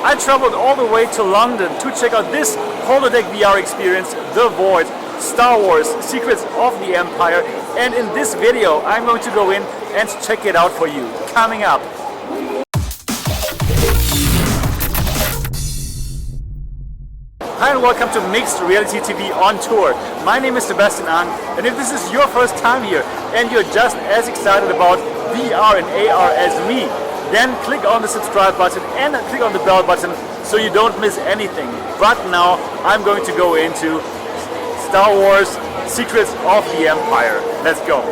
I traveled all the way to London to check out this Holodeck VR experience, The Void, Star Wars, Secrets of the Empire, and in this video I'm going to go in and check it out for you. Coming up. Hi and welcome to Mixed Reality TV on Tour. My name is Sebastian Ang, and if this is your first time here and you're just as excited about VR and AR as me, then click on the subscribe button and click on the bell button so you don't miss anything. But now I'm going to go into Star Wars Secrets of the Empire. Let's go.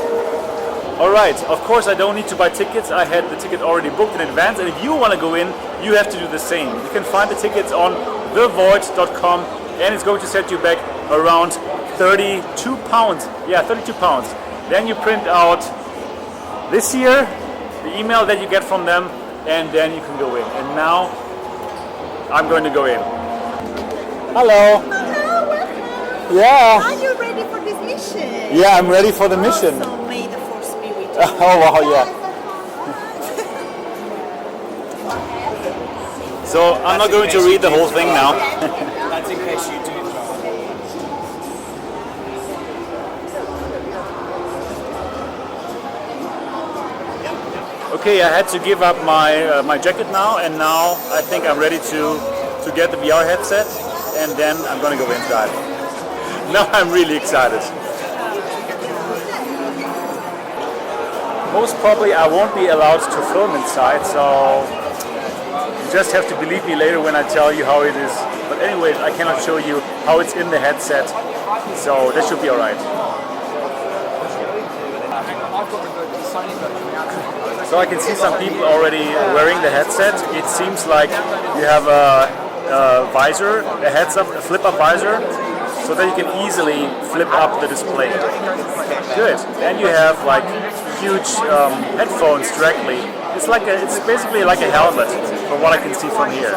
Alright, of course I don't need to buy tickets. I had the ticket already booked in advance, and if you want to go in, you have to do the same. You can find the tickets on thevoid.com, and it's going to set you back around 32 pounds. Yeah, 32 pounds. Then you print out this here, the email that you get from them, and then you can go in. And now I'm going to go in. Hello. Hello, welcome. Yeah. Are you ready for this mission? Yeah, I'm ready for the mission. So may the force be with you. Oh wow, yeah. So I'm not going to read the whole thing now. That's in case you do. Okay, I had to give up my jacket now, and now I think I'm ready to get the VR headset, and then I'm gonna go inside. Now I'm really excited. Most probably I won't be allowed to film inside, so you just have to believe me later when I tell you how it is. But anyways, I cannot show you how it's in the headset, so that should be alright. So I can see some people already wearing the headset. It seems like you have a visor, a heads-up, a flip-up visor, so that you can easily flip up the display. Good. And you have like huge headphones directly. It's basically like a helmet, from what I can see from here.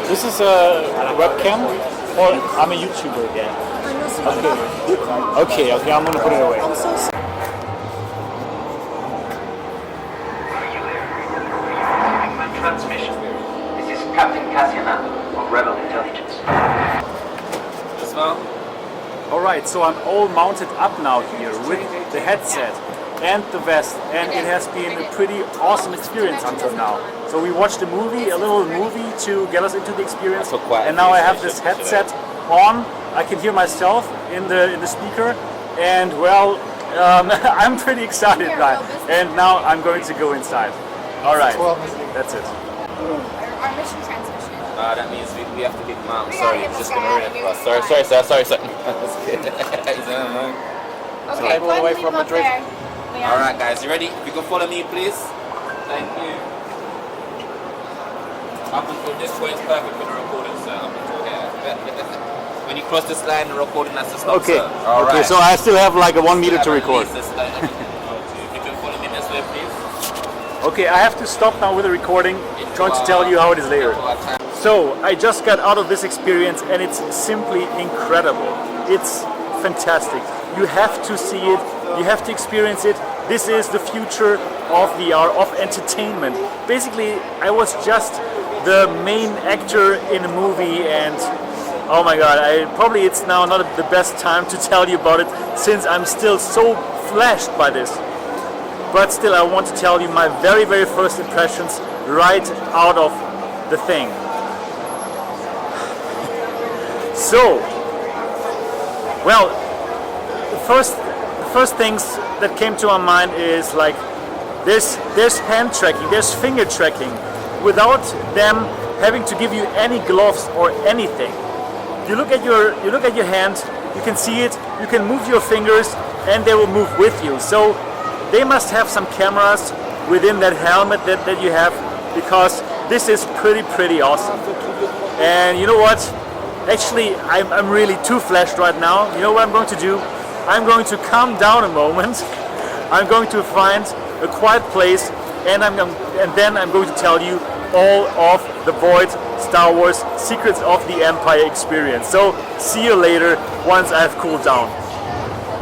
This is a webcam, or I'm a YouTuber. Okay, I'm gonna put it away. Transmission. This is Captain Cassiana of Rebel Intelligence. As well? Alright, so I'm all mounted up now here with the headset and the vest, and it has been a pretty awesome experience until now. So we watched a little movie to get us into the experience, and now I have this headset on. I can hear myself in the speaker, and well, I'm pretty excited now. And now I'm going to go inside. Alright, that's it. Our mission transmission. That means we have to kick him out. I'm sorry, he's just going to ruin it for us. Sorry, sir. That's good. Okay, all the way from Madrid. Alright, guys, you ready? If you can follow me, please. Thank you. Up until this point is perfect for the recording, sir. Up until here. When you cross this line, the recording has to stop, Okay. sir. All right. Okay, so I still have like a 1 meter to record. If you can follow me this way, please. Okay, I have to stop now with the recording. I'm trying to tell you how it is later. So, I just got out of this experience and it's simply incredible. It's fantastic. You have to see it, you have to experience it. This is the future of VR, of entertainment. Basically, I was just the main actor in a movie, and oh my god, it's now not the best time to tell you about it since I'm still so flashed by this. But still, I want to tell you my very, very first impressions right out of the thing. So, well, the first things that came to my mind is like there's hand tracking, there's finger tracking, without them having to give you any gloves or anything. You look at your hand, you can see it, you can move your fingers, and they will move with you. So they must have some cameras within that helmet that you have, because this is pretty awesome. And you know what? Actually, I'm really too flashed right now. You know what I'm going to do? I'm going to calm down a moment. I'm going to find a quiet place, and then I'm going to tell you all of the Void Star Wars Secrets of the Empire experience. So see you later once I've cooled down.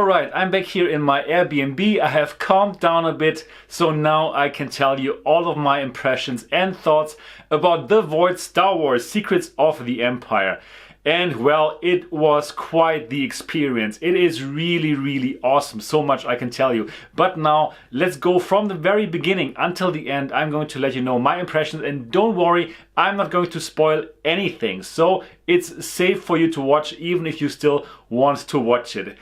Alright, I'm back here in my Airbnb. I have calmed down a bit, so now I can tell you all of my impressions and thoughts about The Void Star Wars Secrets of the Empire. And well, it was quite the experience. It is really awesome, so much I can tell you. But now let's go from the very beginning until the end. I'm going to let you know my impressions, and don't worry, I'm not going to spoil anything. So it's safe for you to watch, even if you still want to watch it.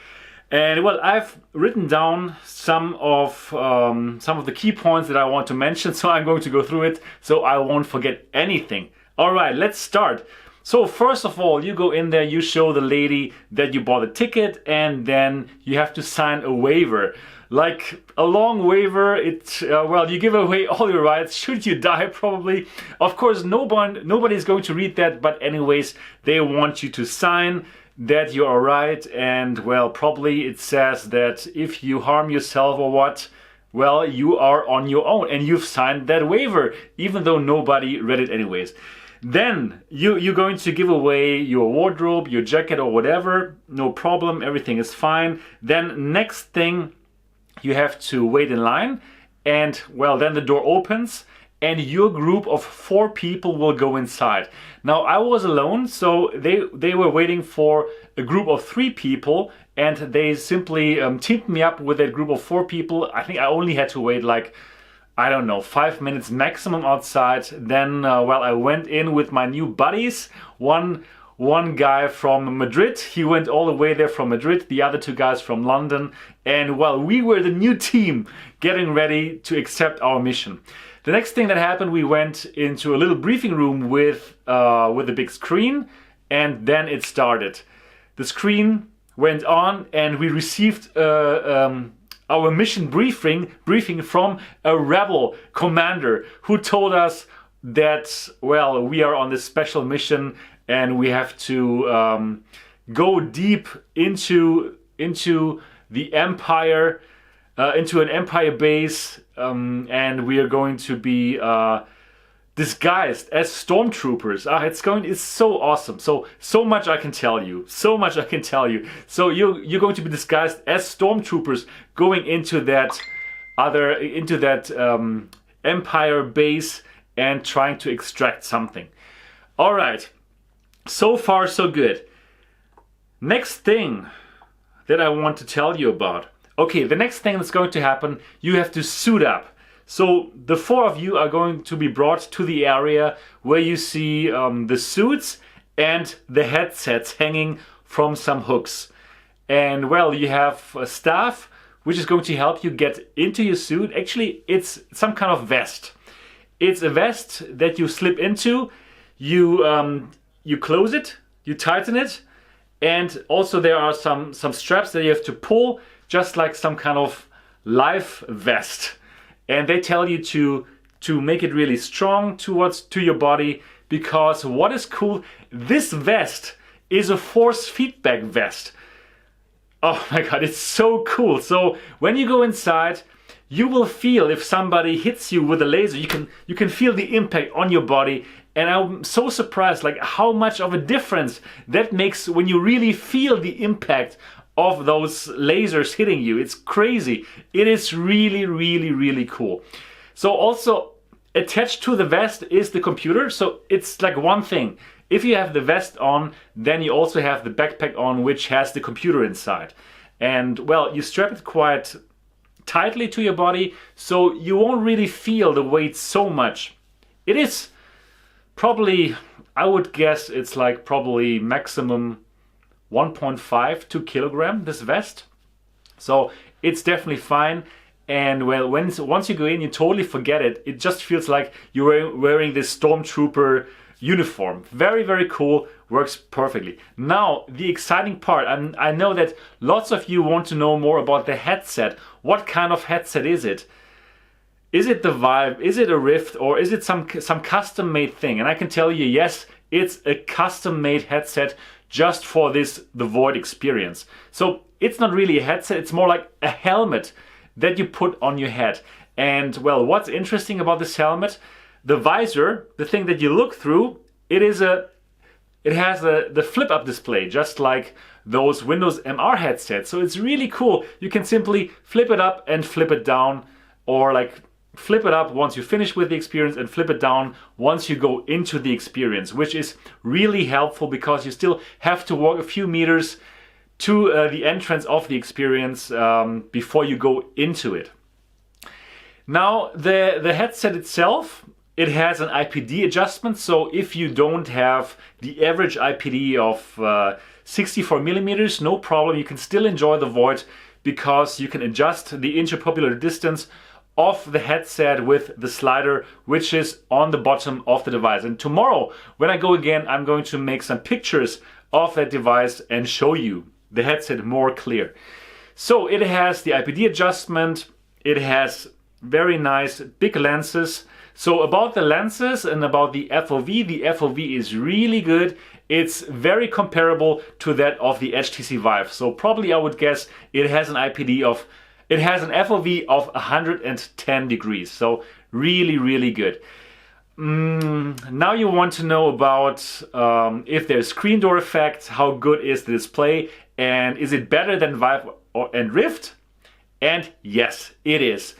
And well, I've written down some of the key points that I want to mention, so I'm going to go through it so I won't forget anything. All right, let's start. So first of all, you go in there, you show the lady that you bought a ticket, and then you have to sign a waiver. Like a long waiver, well, you give away all your rights should you die probably. Of course, nobody's going to read that, but anyways, they want you to sign that you're alright, and well, probably it says that if you harm yourself or what, well, you are on your own, and you've signed that waiver, even though nobody read it anyways. Then you're going to give away your wardrobe, your jacket or whatever, no problem, everything is fine. Then next thing, you have to wait in line, and well, then the door opens and your group of 4 people will go inside. Now I was alone, so they were waiting for a group of 3 people, and they simply teamed me up with a group of 4 people. I think I only had to wait like, I don't know, 5 minutes maximum outside. Then, well, I went in with my new buddies. One guy from Madrid, he went all the way there from Madrid, the other 2 guys from London. And well, we were the new team getting ready to accept our mission. The next thing that happened, we went into a little briefing room with a big screen, and then it started. The screen went on and we received our mission briefing from a rebel commander who told us that, well, we are on this special mission and we have to go deep into the Empire, into an Empire base, and we are going to be disguised as stormtroopers. It's so awesome. So much I can tell you. So you're going to be disguised as stormtroopers going into that Empire base and trying to extract something. All right. So far so good. Next thing that I want to tell you about. Okay, the next thing that's going to happen, you have to suit up. So the 4 of you are going to be brought to the area where you see the suits and the headsets hanging from some hooks. And well, you have a staff which is going to help you get into your suit. Actually, it's some kind of vest. It's a vest that you slip into, you close it, you tighten it, and also there are some straps that you have to pull, just like some kind of life vest. And they tell you to make it really strong to your body, because what is cool, this vest is a force feedback vest. Oh my god, it's so cool. So when you go inside, you will feel if somebody hits you with a laser, you can feel the impact on your body. And I'm so surprised like how much of a difference that makes when you really feel the impact of those lasers hitting you. It's crazy. It is really cool. So also attached to the vest is the computer. So it's like one thing. If you have the vest on, then you also have the backpack on, which has the computer inside. And well, you strap it quite tightly to your body, so you won't really feel the weight so much. It is probably, I would guess it's like probably maximum 1.5 to kilogram, this vest. So it's definitely fine. And well, once you go in, you totally forget it. It just feels like you're wearing this stormtrooper uniform. Very cool, works perfectly. Now, the exciting part, and I know that lots of you want to know more about the headset. What kind of headset is it? Is it the Vive? Is it a Rift? Or is it some custom-made thing? And I can tell you, yes, it's a custom-made headset just for the Void experience. So it's not really a headset, it's more like a helmet that you put on your head. And well, what's interesting about this helmet, the visor, the thing that you look through, it is a it has the flip up display, just like those Windows MR headsets. So it's really cool. You can simply flip it up and flip it down, or like flip it up once you finish with the experience and flip it down once you go into the experience, which is really helpful because you still have to walk a few meters to the entrance of the experience before you go into it. Now the headset itself, it has an IPD adjustment, so if you don't have the average IPD of 64 millimeters, no problem, you can still enjoy the Void because you can adjust the interpopular distance of the headset with the slider, which is on the bottom of the device. And tomorrow, when I go again, I'm going to make some pictures of that device and show you the headset more clear. So it has the IPD adjustment, it has very nice big lenses. So about the lenses and about the FOV is really good. It's very comparable to that of the HTC Vive. So probably I would guess it has an FOV of 110 degrees. So really good. Now you want to know about if there's screen door effect, how good is the display, and is it better than Vive and Rift? And yes, it is.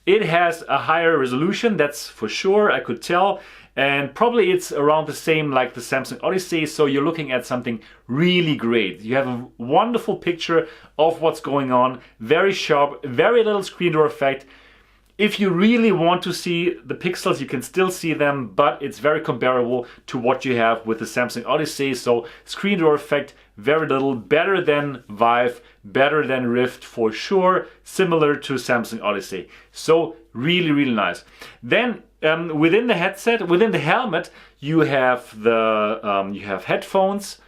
It has a higher resolution, that's for sure, I could tell. And probably it's around the same like the Samsung Odyssey, so you're looking at something really great. You have a wonderful picture of what's going on, very sharp, very little screen door effect. If you really want to see the pixels, you can still see them, but it's very comparable to what you have with the Samsung Odyssey. So screen door effect, very little, better than Vive, better than Rift for sure, similar to Samsung Odyssey. So really nice. Then within the headset, within the helmet, you have you have headphones.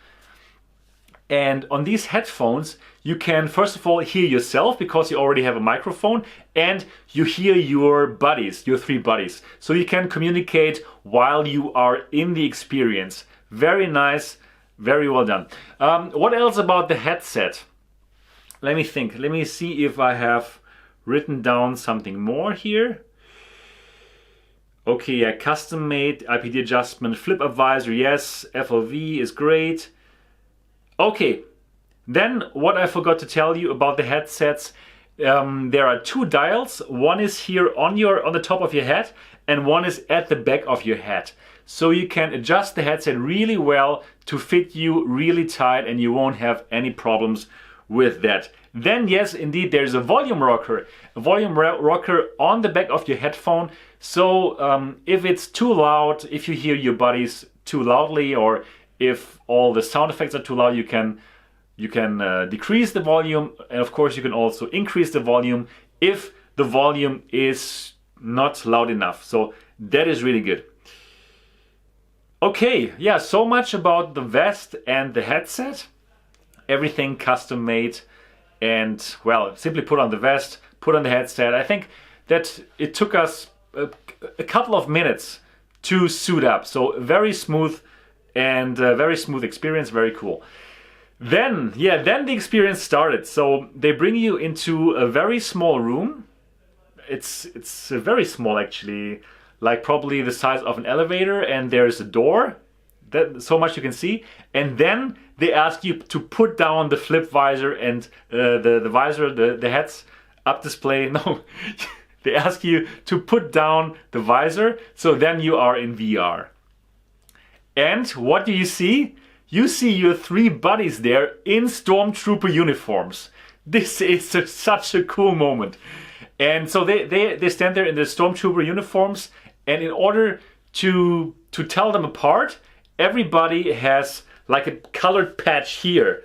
And on these headphones, you can first of all hear yourself because you already have a microphone, and you hear your buddies, your three buddies. So you can communicate while you are in the experience. Very nice, very well done. What else about the headset? Let me think. Let me see if I have written down something more here. Okay, yeah, custom made, IPD adjustment, flip up visor, yes, FOV is great. Okay, then what I forgot to tell you about the headsets, there are two dials. One is here on the top of your head, and one is at the back of your head. So you can adjust the headset really well to fit you really tight, and you won't have any problems with that. Then yes, indeed, there's a volume rocker on the back of your headphone. So if it's too loud, if you hear your buddies too loudly, or if all the sound effects are too loud, you can decrease the volume, and of course you can also increase the volume if the volume is not loud enough. So that is really good. Okay, yeah, so much about the vest and the headset. Everything custom made, and well, simply put on the vest, put on the headset. I think that it took us a couple of minutes to suit up. So very smooth, and very smooth experience, very cool. Then the experience started. So they bring you into a very small room. It's very small actually, like probably the size of an elevator, and there's a door. That so much you can see, and then they ask you to put down the flip visor and the visor, the heads up display. No, they ask you to put down the visor, so then you are in VR. And what do you see? You see your three buddies there in Stormtrooper uniforms. This is such a cool moment. And so they stand there in the Stormtrooper uniforms, and in order to tell them apart, everybody has like a colored patch here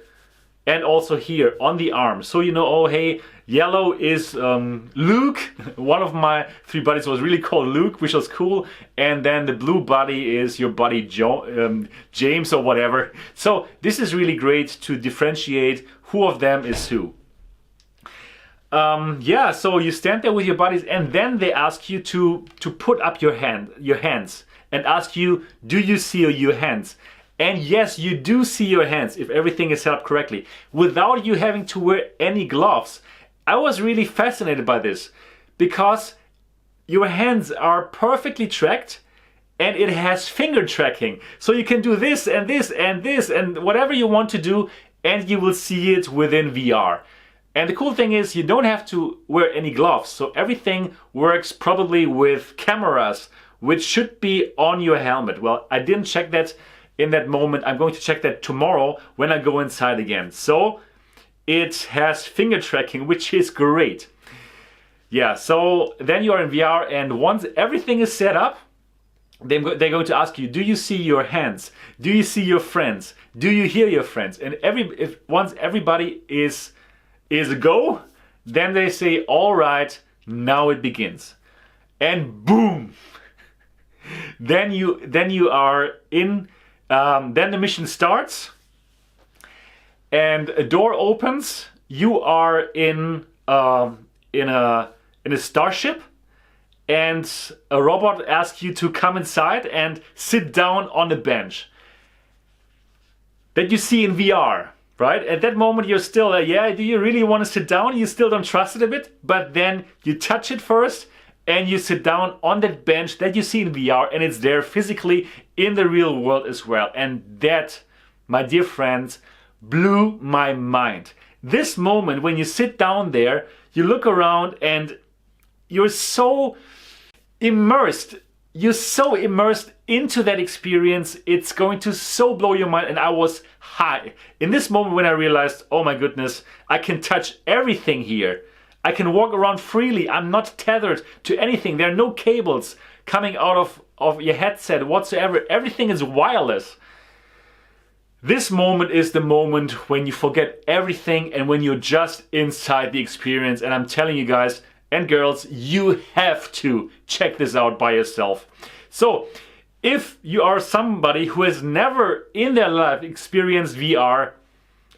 and also here on the arm. So you know, oh hey, yellow is Luke. One of my three buddies was really called Luke, which was cool. And then the blue buddy is your buddy James or whatever. So this is really great to differentiate who of them is who. Yeah, so you stand there with your buddies, and then they ask you to put up your hands, and ask you, do you see your hands? And yes, you do see your hands if everything is set up correctly, without you having to wear any gloves. I was really fascinated by this, because your hands are perfectly tracked, and it has finger tracking. So you can do this and this and this and whatever you want to do, and you will see it within VR. And the cool thing is you don't have to wear any gloves. So everything works probably with cameras, which should be on your helmet. Well, I didn't check that in that moment. I'm going to check that tomorrow when I go inside again. So it has finger tracking, which is great. Yeah, so then you are in VR, and once everything is set up, they're going to ask you, do you see your hands? Do you see your friends? Do you hear your friends? And once everybody is a go, then they say, all right, now it begins. And boom! then you are in, then the mission starts, and a door opens. You are in a starship, and a robot asks you to come inside and sit down on a bench that you see in VR, right? At that moment you're still, yeah, do you really want to sit down? You still don't trust it a bit, but then you touch it first and you sit down on that bench that you see in VR, and it's there physically in the real world as well. And that, my dear friends, blew my mind. This moment when you sit down there, you look around and you're so immersed into that experience. It's going to so blow your mind. And I was high in this moment when I realized, oh my goodness, I can touch everything here. I can walk around freely. I'm not tethered to anything. There are no cables coming out of your headset whatsoever. Everything is wireless. This moment is the moment when you forget everything and when you're just inside the experience. And I'm telling you guys and girls, you have to check this out by yourself. So if you are somebody who has never in their life experienced VR,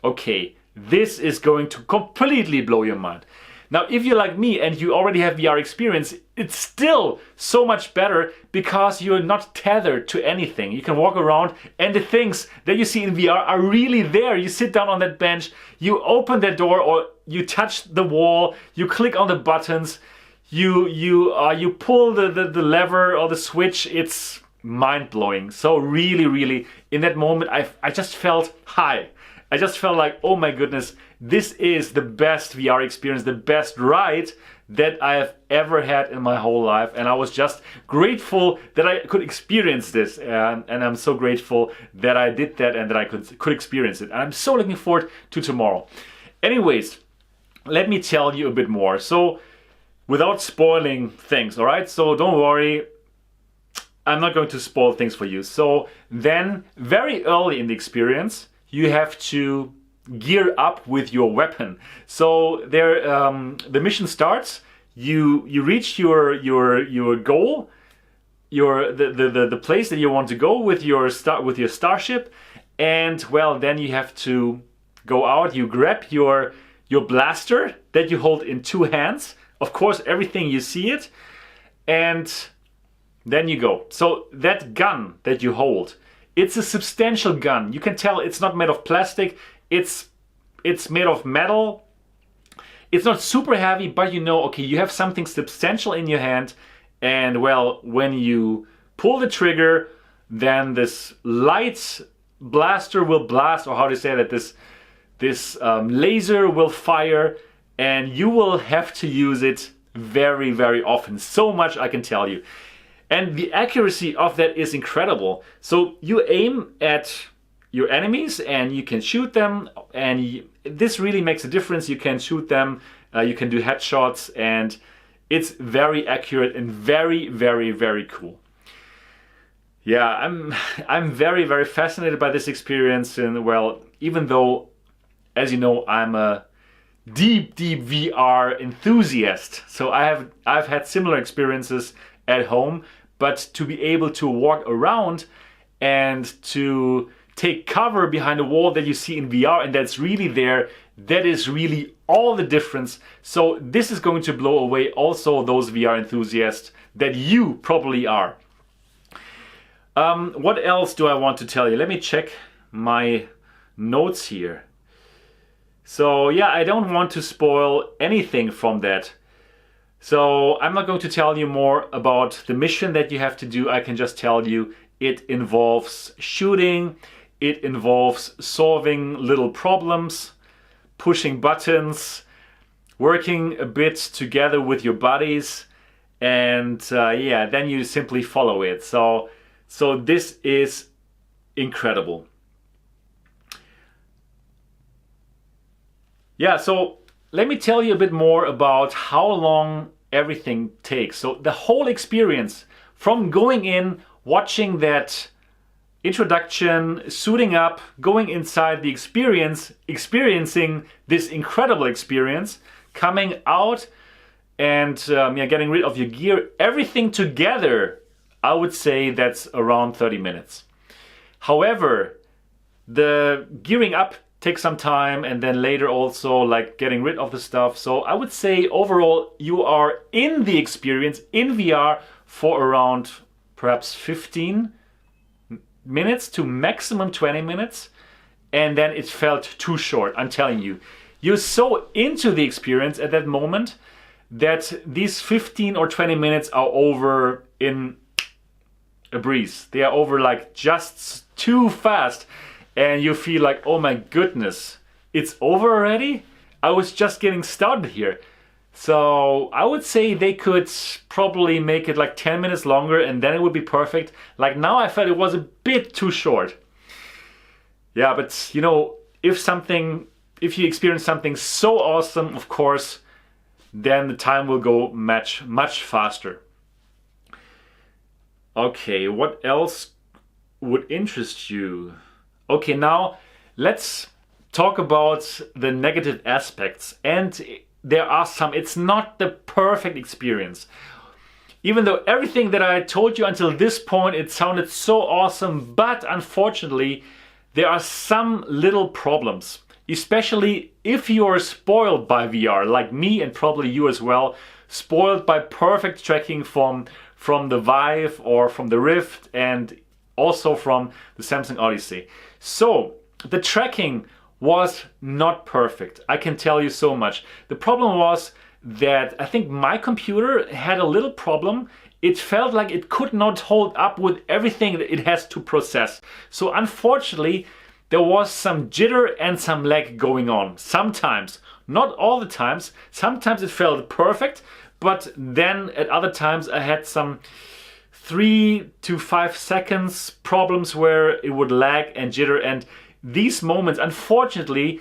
okay, this is going to completely blow your mind. Now, if you're like me and you already have VR experience, it's still so much better because you're not tethered to anything. You can walk around and the things that you see in VR are really there. You sit down on that bench, you open that door or you touch the wall, you click on the buttons, you pull the lever or the switch. It's mind-blowing. So really, in that moment, I just felt high. I just felt like, oh my goodness, this is the best VR experience, the best ride that I have ever had in my whole life. And I was just grateful that I could experience this. And I'm so grateful that I did that and that I could experience it. And I'm so looking forward to tomorrow. Anyways, let me tell you a bit more. So without spoiling things, all right? So don't worry. I'm not going to spoil things for you. So then very early in the experience, you have to gear up with your weapon. So there, the mission starts. You reach your goal, the place that you want to go with your starship, and well, then you have to go out. You grab your blaster that you hold in two hands. Of course, everything you see it, and then you go. So that gun that you hold, it's a substantial gun. You can tell it's not made of plastic. It's made of metal. It's not super heavy, but you know, okay, you have something substantial in your hand. And well, when you pull the trigger, then this light blaster will blast, or how to say that, this laser will fire, and you will have to use it very, very often. So much I can tell you. And the accuracy of that is incredible. So you aim at your enemies and you can shoot them, and this really makes a difference. You can shoot them, you can do headshots, and it's very accurate and very, very, very cool. Yeah, I'm very, very fascinated by this experience. And well, even though, as you know, I'm a deep VR enthusiast, so I've had similar experiences at home, but to be able to walk around and to take cover behind a wall that you see in VR and that's really there, that is really all the difference. So this is going to blow away also those VR enthusiasts that you probably are. What else do I want to tell you? Let me check my notes here. So yeah, I don't want to spoil anything from that. So I'm not going to tell you more about the mission that you have to do. I can just tell you it involves shooting, it involves solving little problems, pushing buttons, working a bit together with your buddies, and yeah, then you simply follow it. So this is incredible. Yeah, so let me tell you a bit more about how long everything takes. So the whole experience, from going in, watching that introduction, suiting up, going inside the experience, experiencing this incredible experience, coming out and getting rid of your gear, everything together, I would say that's around 30 minutes. However, the gearing up takes some time, and then later also like getting rid of the stuff. So I would say overall you are in the experience in VR for around perhaps 15 minutes to maximum 20 minutes, and then it felt too short. I'm telling you, you're so into the experience at that moment that these 15 or 20 minutes are over in a breeze. They are over like just too fast, and you feel like, oh my goodness, it's over already? I was just getting started here. So I would say they could probably make it like 10 minutes longer, and then it would be perfect. Like now I felt it was a bit too short. Yeah, but you know, if you experience something so awesome, of course, then the time will go much faster. Okay, what else would interest you? Okay, now let's talk about the negative aspects. And there are some. It's not the perfect experience. Even though everything that I told you until this point, it sounded so awesome, but unfortunately, there are some little problems. Especially if you are spoiled by VR, like me and probably you as well, spoiled by perfect tracking from the Vive or from the Rift and also from the Samsung Odyssey. So the tracking was not perfect. I can tell you so much. The problem was that I think my computer had a little problem. It felt like it could not hold up with everything that it has to process. So unfortunately, there was some jitter and some lag going on. Sometimes, not all the times. Sometimes it felt perfect, but then at other times I had some 3 to 5 seconds problems where it would lag and jitter, and these moments, unfortunately,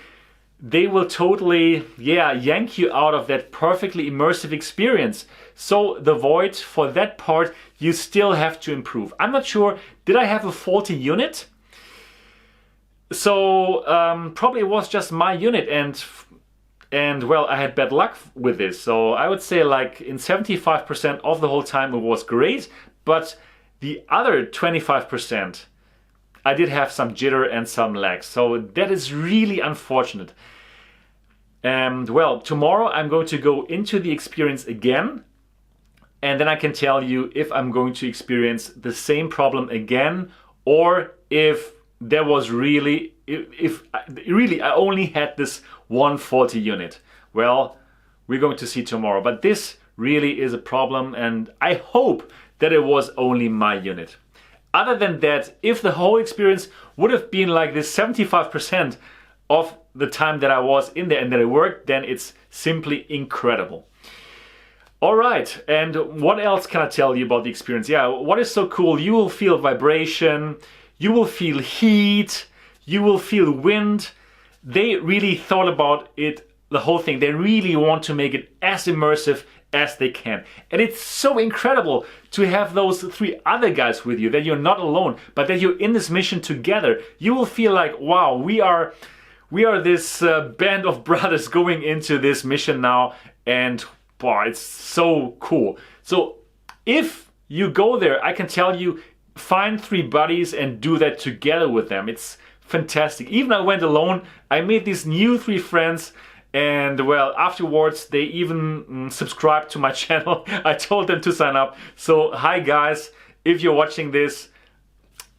they will totally yank you out of that perfectly immersive experience. So the void for that part, you still have to improve. I'm not sure, did I have a faulty unit? So probably it was just my unit, and well, I had bad luck with this. So I would say like in 75% of the whole time it was great, but the other 25% I did have some jitter and some lag. So that is really unfortunate. And well, tomorrow I'm going to go into the experience again, and then I can tell you if I'm going to experience the same problem again, or if there was really, if really I only had this one faulty unit. Well, we're going to see tomorrow, but this really is a problem, and I hope that it was only my unit. Other than that, if the whole experience would have been like this 75% of the time that I was in there and that it worked, then it's simply incredible. All right, and what else can I tell you about the experience? Yeah, what is so cool? You will feel vibration, you will feel heat, you will feel wind. They really thought about it, the whole thing. They really want to make it as immersive as they can. And it's so incredible to have those 3 other guys with you, that you're not alone, but that you're in this mission together. You will feel like, wow, we are this band of brothers going into this mission now, and boy, it's so cool. So if you go there, I can tell you, find 3 buddies and do that together with them. It's fantastic. Even I went alone, I made these new 3 friends, and well, afterwards they even subscribed to my channel. I told them to sign up. So hi guys, if you're watching this,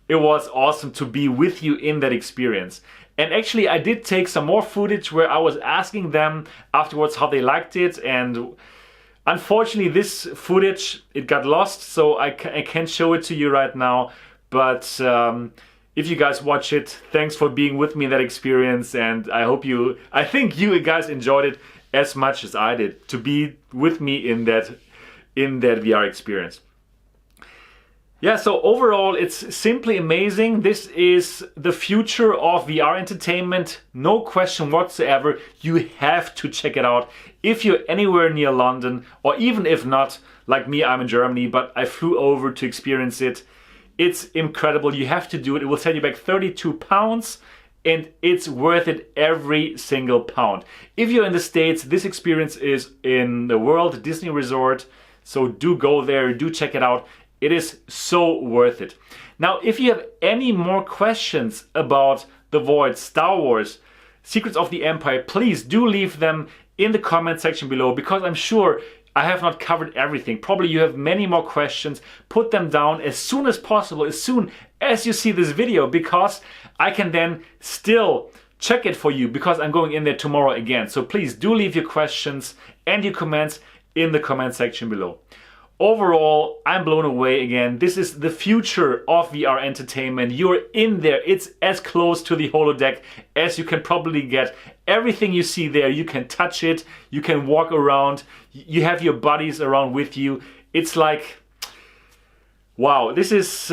it was awesome to be with you in that experience. And actually I did take some more footage where I was asking them afterwards how they liked it, and Unfortunately, this footage, it got lost, so I can't show it to you right now. But if you guys watch it, thanks for being with me in that experience, and I think you guys enjoyed it as much as I did to be with me in that VR experience. Yeah, so overall, it's simply amazing. This is the future of VR entertainment. No question whatsoever. You have to check it out if you're anywhere near London, or even if not, like me, I'm in Germany, but I flew over to experience it. It's incredible. You have to do it. It will set you back £32, and it's worth it every single pound. If you're in the States, this experience is in the World Disney Resort, so do go there, do check it out. It is so worth it. Now, if you have any more questions about The Void, Star Wars, Secrets of the Empire, please do leave them in the comment section below, because I'm sure I have not covered everything. Probably you have many more questions. Put them down as soon as possible, as soon as you see this video, because I can then still check it for you, because I'm going in there tomorrow again. So please do leave your questions and your comments in the comment section below. Overall, I'm blown away again. This is the future of VR entertainment. You're in there. It's as close to the holodeck as you can probably get. Everything you see there, you can touch it, you can walk around, you have your buddies around with you. It's like, wow, this is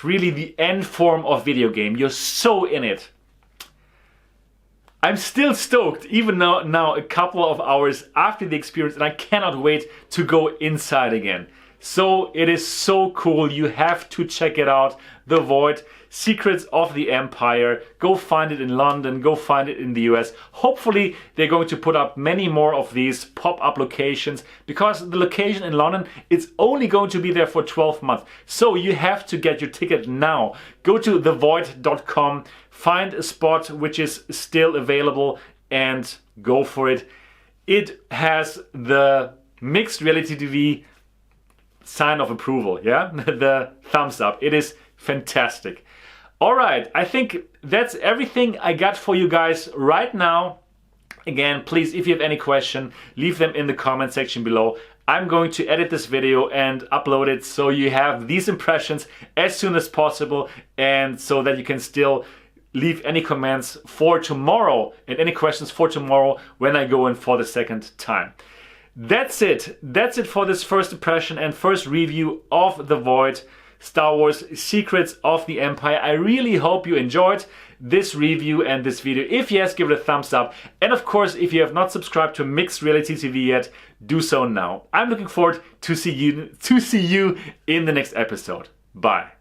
really the end form of video game. You're so in it. I'm still stoked, even now a couple of hours after the experience, and I cannot wait to go inside again. So it is so cool. You have to check it out. The Void, Secrets of the Empire. Go find it in London, go find it in the US. Hopefully they're going to put up many more of these pop-up locations, because the location in London, it's only going to be there for 12 months. So you have to get your ticket now. Go to thevoid.com, find a spot which is still available, and go for it. It has the mixed reality TV sign of approval, yeah? The thumbs up. It is fantastic. All right, I think that's everything I got for you guys right now. Again, please, if you have any question, leave them in the comment section below. I'm going to edit this video and upload it so you have these impressions as soon as possible, and so that you can still leave any comments for tomorrow and any questions for tomorrow when I go in for the second time. That's it. That's it for this first impression and first review of The Void, Star Wars, Secrets of the Empire. I really hope you enjoyed this review and this video. If yes, give it a thumbs up. And of course, if you have not subscribed to Mixed Reality TV yet, do so now. I'm looking forward to see you in the next episode. Bye.